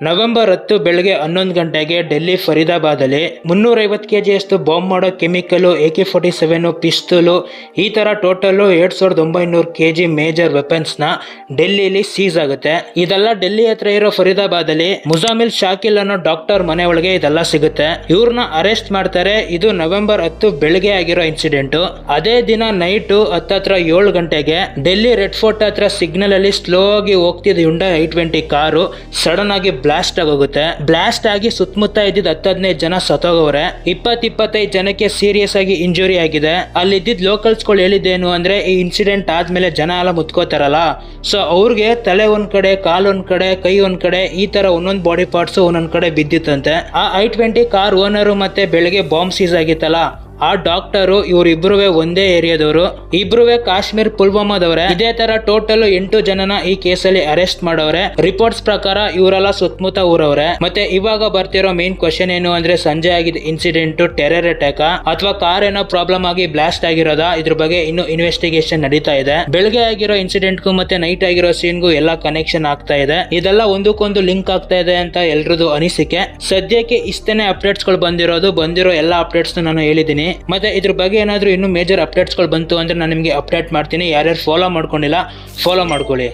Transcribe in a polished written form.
November 10 ಬೆಳಗ್ಗೆ 11 ಗಂಟೆಗೆ Delhi ಫರೀದಾಬಾದಲ್ಲಿ 350 kgಯಷ್ಟು bomb ಮಾಡೋ ಕೆಮಿಕಲ್, AK-47 ಪಿಸ್ತೂಲು, ಈ ತರ ಟೋಟಲ್ 2900 kg ಮೇಜರ್ ವೆಪನ್ಸ್ ನ ಡೆಲ್ಲಿಲಿ ಸೀಸ್ ಆಗುತ್ತೆ. ಇದೆಲ್ಲ ಡೆಲ್ಲಿ ಹತ್ರ ಇರೋ ಫರೀದಾಬಾದಲ್ಲಿ ಮುಜಾಮಿಲ್ ಶಾಕಿಲ್ ಅನ್ನೋ ಡಾಕ್ಟರ್ ಮನೆ ಒಳಗೆ ಇದೆಲ್ಲ ಸಿಗುತ್ತೆ. ಇವ್ರನ್ನ ಅರೆಸ್ಟ್ ಮಾಡ್ತಾರೆ. ಇದು ನವೆಂಬರ್ 10 ಬೆಳಗ್ಗೆ ಆಗಿರೋ ಇನ್ಸಿಡೆಂಟ್. ಅದೇ ದಿನ ನೈಟ್ ಹತ್ತತ್ರ 7 ಗಂಟೆಗೆ ಡೆಲ್ಲಿ ರೆಡ್ ಫೋರ್ಟ್ ಹತ್ರ ಸಿಗ್ನಲ್ ಅಲ್ಲಿ ಸ್ಲೋ ಆಗಿ ಹೋಗ್ತಿದ್ದ Hyundai i20 ಕಾರು ಸಡನ್ ಆಗಿ ಬ್ಲಾಸ್ಟ್ ಆಗೋಗುತ್ತೆ. ಬ್ಲಾಸ್ಟ್ ಆಗಿ ಸುತ್ತಮುತ್ತ ಇದ್ದಿದ್ದ 10-15 ಜನ ಸತ್ತೋಗವ್ರೆ. 20-25 ಜನಕ್ಕೆ ಸೀರಿಯಸ್ ಆಗಿ ಇಂಜುರಿ ಆಗಿದೆ. ಅಲ್ಲಿದ್ದ ಲೋಕಲ್ಸ್ ಗಳು ಹೇಳಿದ್ದೇನು ಅಂದ್ರೆ, ಈ ಇನ್ಸಿಡೆಂಟ್ ಆದ್ಮೇಲೆ ಜನ ಎಲ್ಲ ಮುತ್ಕೋತಾರಲ್ಲ, ಸೊ ಅವ್ರಿಗೆ ತಲೆ ಒಂದ್ ಕಡೆ, ಕಾಲ್ ಒಂದ್ ಕಡೆ, ಕೈ ಒಂದ್ ಕಡೆ, ಈ ತರ ಒಂದೊಂದ್ ಬಾಡಿ ಪಾರ್ಟ್ಸ್ ಒಂದೊಂದ್ ಕಡೆ ಬಿದ್ದಿತ್ತಂತೆ. ಆ i20 ಕಾರ್ ಓನರು ಮತ್ತೆ ಬೆಳಗ್ಗೆ ಬಾಂಬ್ ಸೀಸ್ ಆಗಿತ್ತಲ್ಲ, ಆ ಡಾಕ್ಟರು ಇವರಿಬ್ರುವೆ ಒಂದೇ ಏರಿಯಾದವರು. ಇಬ್ರುವೆ ಕಾಶ್ಮೀರ್ ಪುಲ್ವಾಮಾದವ್ರೆ. ಇದೇ ತರ ಟೋಟಲ್ 8 ಜನನ ಈ ಕೇಸಲ್ಲಿ ಅರೆಸ್ಟ್ ಮಾಡವ್ರೆ. ರಿಪೋರ್ಟ್ಸ್ ಪ್ರಕಾರ ಇವರೆಲ್ಲ ಸುತ್ತಮುತ್ತ ಊರವ್ರೆ. ಮತ್ತೆ ಇವಾಗ ಬರ್ತಿರೋ ಮೇನ್ ಕ್ವಶನ್ ಏನು ಅಂದ್ರೆ, ಸಂಜೆ ಆಗಿದ್ದ ಇನ್ಸಿಡೆಂಟ್ ಟೆರರ್ ಅಟ್ಯಾಕ್ ಅಥವಾ ಕಾರ್ ಏನೋ ಪ್ರಾಬ್ಲಮ್ ಆಗಿ ಬ್ಲಾಸ್ಟ್ ಆಗಿರೋದಾ? ಇದ್ರ ಬಗ್ಗೆ ಇನ್ನು ಇನ್ವೆಸ್ಟಿಗೇಷನ್ ನಡೀತಾ ಇದೆ. ಬೆಳಗ್ಗೆ ಆಗಿರೋ ಇನ್ಸಿಡೆಂಟ್ಗೂ ಮತ್ತೆ ನೈಟ್ ಆಗಿರೋ ಸೀನ್ಗೂ ಎಲ್ಲ ಕನೆಕ್ಷನ್ ಆಗ್ತಾ ಇದೆ. ಇದೆಲ್ಲ ಒಂದಕ್ಕೊಂದು ಲಿಂಕ್ ಆಗ್ತಾ ಇದೆ ಅಂತ ಎಲ್ರದ್ದು ಅನಿಸಿಕೆ. ಸದ್ಯಕ್ಕೆ ಇಷ್ಟೇನೆ ಅಪ್ಡೇಟ್ಸ್ ಗಳು ಬಂದಿರೋ ಎಲ್ಲ ಅಪ್ಡೇಟ್ಸ್ ನಾನು ಹೇಳಿದ್ದೀನಿ. ಮತ್ತೆ ಇದ್ರ ಬಗ್ಗೆ ಏನಾದ್ರೂ ಇನ್ನೂ ಮೇಜರ್ ಅಪ್ಡೇಟ್ಸ್ ಗಳು ಬಂತು ಅಂದ್ರೆ ನಾನು ನಿಮಗೆ ಅಪ್ಡೇಟ್ ಮಾಡ್ತೀನಿ. ಯಾರ್ಯಾರು ಫಾಲೋ ಮಾಡ್ಕೊಂಡಿಲ್ಲ, ಫಾಲೋ ಮಾಡ್ಕೊಳ್ಳಿ.